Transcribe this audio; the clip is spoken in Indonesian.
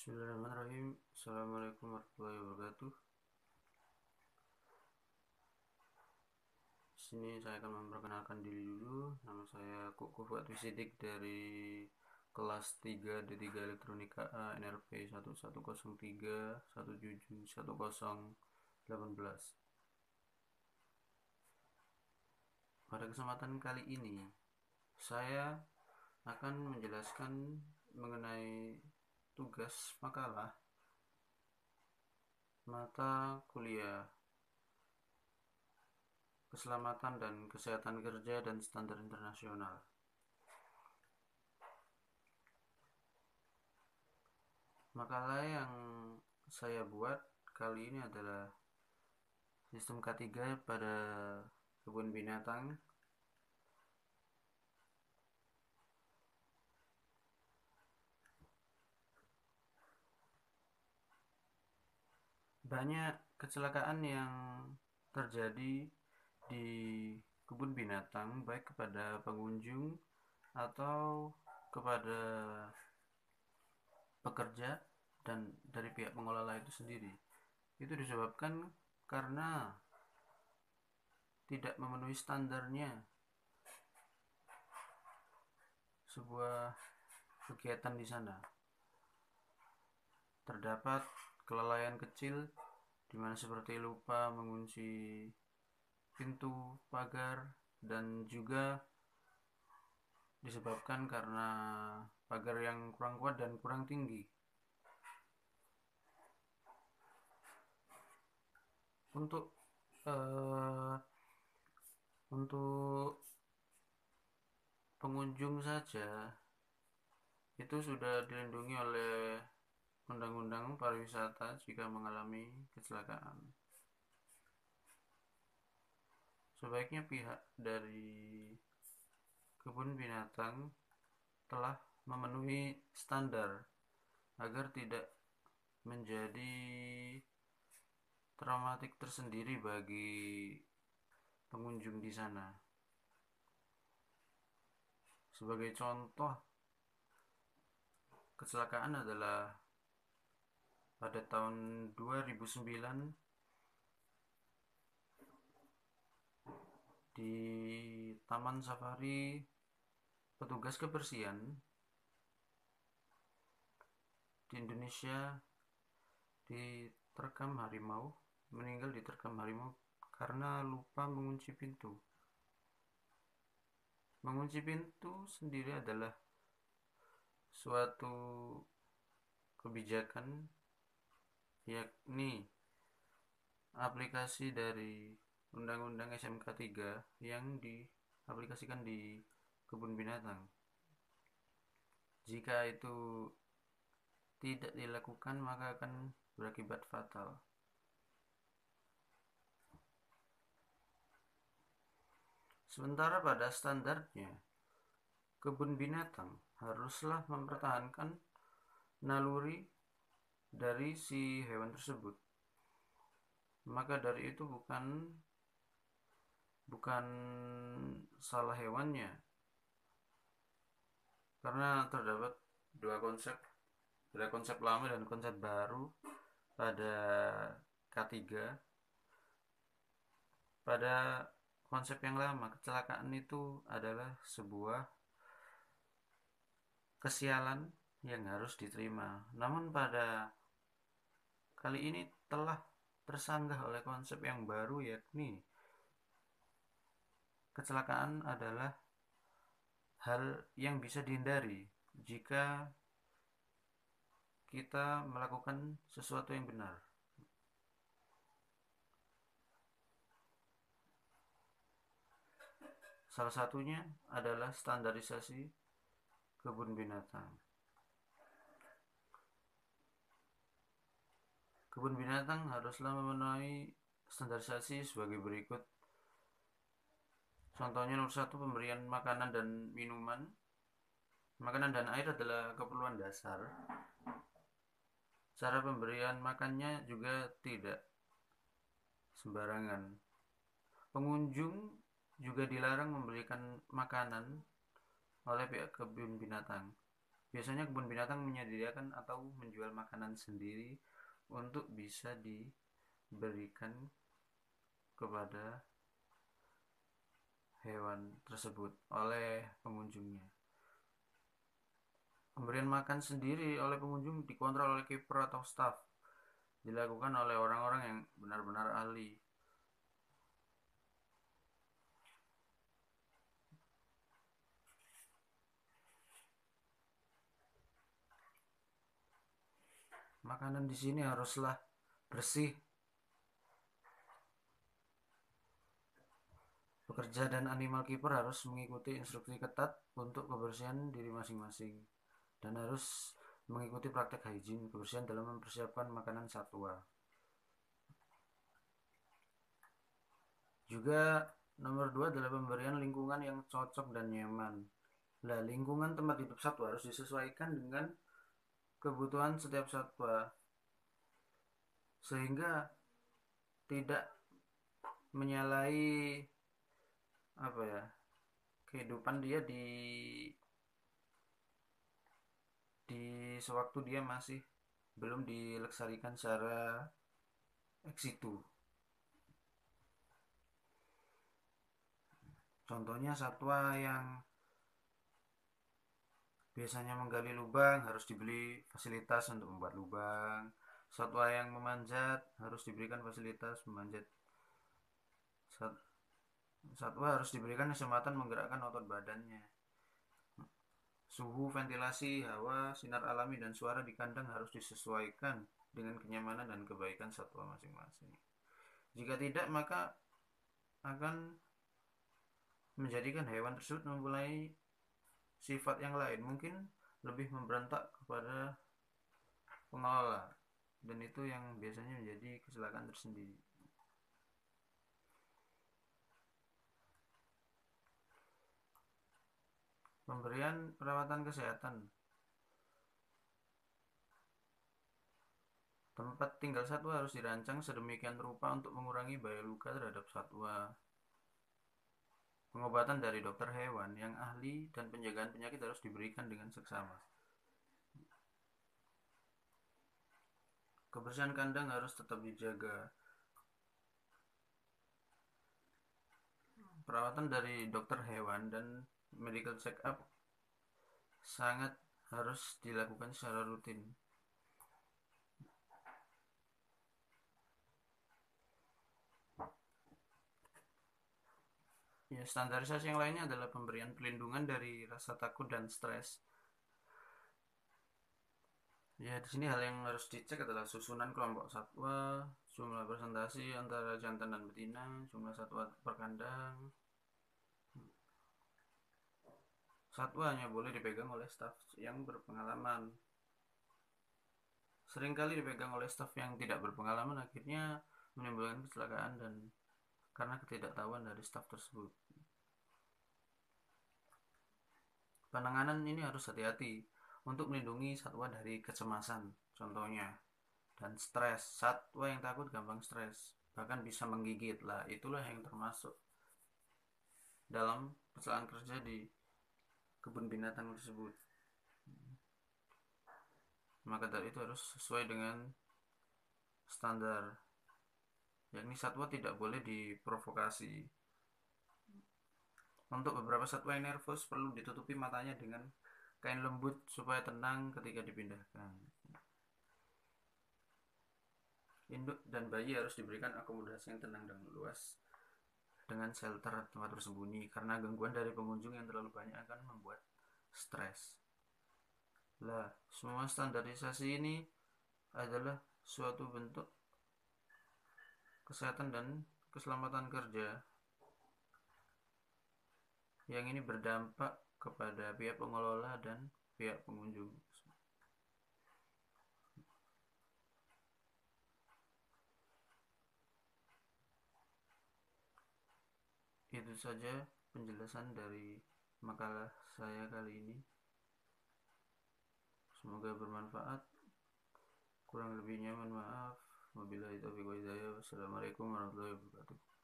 Bismillahirrahmanirrahim. Assalamualaikum warahmatullahi wabarakatuh. Di sini saya akan memperkenalkan diri dulu. Nama saya Kuku Fatwi Sidik dari kelas 3 D3 Elektronika A NRP 1103 17 10 18. Pada kesempatan kali ini, saya akan menjelaskan mengenai tugas makalah mata kuliah Keselamatan dan Kesehatan Kerja dan Standar Internasional. Makalah yang saya buat kali ini adalah sistem K3 pada kebun binatang. Banyak kecelakaan yang terjadi di kebun binatang, baik kepada pengunjung atau kepada pekerja dan dari pihak pengelola itu sendiri. Itu disebabkan karena tidak memenuhi standarnya sebuah kegiatan di sana. Terdapat kelalaian kecil di mana seperti lupa mengunci pintu pagar, dan juga disebabkan karena pagar yang kurang kuat dan kurang tinggi. Untuk uh, untuk pengunjung saja itu sudah dilindungi oleh Undang-Undang Pariwisata jika mengalami kecelakaan. Sebaiknya pihak dari kebun binatang telah memenuhi standar agar tidak menjadi traumatik tersendiri bagi pengunjung di sana. Sebagai contoh kecelakaan adalah pada tahun 2009 di Taman Safari, petugas kebersihan di Indonesia meninggal diterkam harimau karena lupa mengunci pintu. Mengunci pintu sendiri adalah suatu kebijakan, yakni aplikasi dari Undang-Undang SMK 3 yang diaplikasikan di kebun binatang. Jika itu tidak dilakukan maka akan berakibat fatal. Sementara pada standarnya, kebun binatang haruslah mempertahankan naluri dari si hewan tersebut. Maka dari itu bukan salah hewannya, karena terdapat dua konsep, ada konsep lama dan konsep baru pada K3. Pada konsep yang lama, kecelakaan itu adalah sebuah kesialan yang harus diterima. Namun pada kali ini telah tersanggah oleh konsep yang baru, yakni kecelakaan adalah hal yang bisa dihindari jika kita melakukan sesuatu yang benar. Salah satunya adalah standarisasi kebun binatang. Kebun binatang haruslah memenuhi standarisasi sebagai berikut. Contohnya nomor 1, pemberian makanan dan minuman. Makanan dan air adalah keperluan dasar. Cara pemberian makannya juga tidak sembarangan. Pengunjung juga dilarang memberikan makanan oleh pihak kebun binatang. biasanya kebun binatang menyediakan atau menjual makanan sendiri untuk bisa diberikan kepada hewan tersebut oleh pengunjungnya. Pemberian makan sendiri oleh pengunjung dikontrol oleh kiper atau staff, dilakukan oleh orang-orang yang benar-benar ahli. Makanan di sini haruslah bersih. Pekerja dan animal keeper harus mengikuti instruksi ketat untuk kebersihan diri masing-masing dan harus mengikuti praktek hygiene kebersihan dalam mempersiapkan makanan satwa. Juga nomor 2 adalah pemberian lingkungan yang cocok dan nyaman. Nah, lingkungan tempat hidup satwa harus disesuaikan dengan kebutuhan setiap satwa sehingga tidak menyalahi apa ya, kehidupan dia di sewaktu dia masih belum dilestarikan secara ex situ. Contohnya satwa yang biasanya menggali lubang harus dibeli fasilitas untuk membuat lubang. Satwa yang memanjat harus diberikan fasilitas memanjat. Satwa harus diberikan kesempatan menggerakkan otot badannya. Suhu, ventilasi, hawa, sinar alami, dan suara di kandang harus disesuaikan dengan kenyamanan dan kebaikan satwa masing-masing. Jika tidak, maka akan menjadikan hewan tersebut mempunyai sifat yang lain, mungkin lebih memberontak kepada pengelola, dan itu yang biasanya menjadi kecelakaan tersendiri. Pemberian perawatan kesehatan. Tempat tinggal satwa harus dirancang sedemikian rupa untuk mengurangi bahaya luka terhadap satwa. Pengobatan dari dokter hewan yang ahli dan penjagaan penyakit harus diberikan dengan seksama. Kebersihan kandang harus tetap dijaga. Perawatan dari dokter hewan dan medical check up sangat harus dilakukan secara rutin. Ya, standarisasi yang lainnya adalah pemberian perlindungan dari rasa takut dan stres. Ya, di sini hal yang harus dicek adalah susunan kelompok satwa, jumlah presentasi antara jantan dan betina, jumlah satwa per kandang. Satwa hanya boleh dipegang oleh staf yang berpengalaman. Seringkali dipegang oleh staf yang tidak berpengalaman akhirnya menimbulkan kecelakaan dan karena ketidaktahuan dari staf tersebut. Penanganan ini harus hati-hati untuk melindungi satwa dari kecemasan, contohnya, dan stres. Satwa yang takut gampang stres, bahkan bisa menggigit. Lah, itulah yang termasuk dalam kecelakaan kerja di kebun binatang tersebut. Maka dari itu harus sesuai dengan standar, yakni satwa tidak boleh diprovokasi. Untuk beberapa satwa yang nervous perlu ditutupi matanya dengan kain lembut supaya tenang ketika dipindahkan. Induk dan bayi harus diberikan akomodasi yang tenang dan luas dengan shelter tempat bersembunyi, karena gangguan dari pengunjung yang terlalu banyak akan membuat stres. Lah, semua standarisasi ini adalah suatu bentuk kesehatan dan keselamatan kerja yang ini berdampak kepada pihak pengelola dan pihak pengunjung. Itu saja penjelasan dari makalah saya kali ini. Semoga bermanfaat. Kurang lebihnya mohon maaf. Wabillahi taufiq wal hidayah. Wassalamualaikum warahmatullahi wabarakatuh.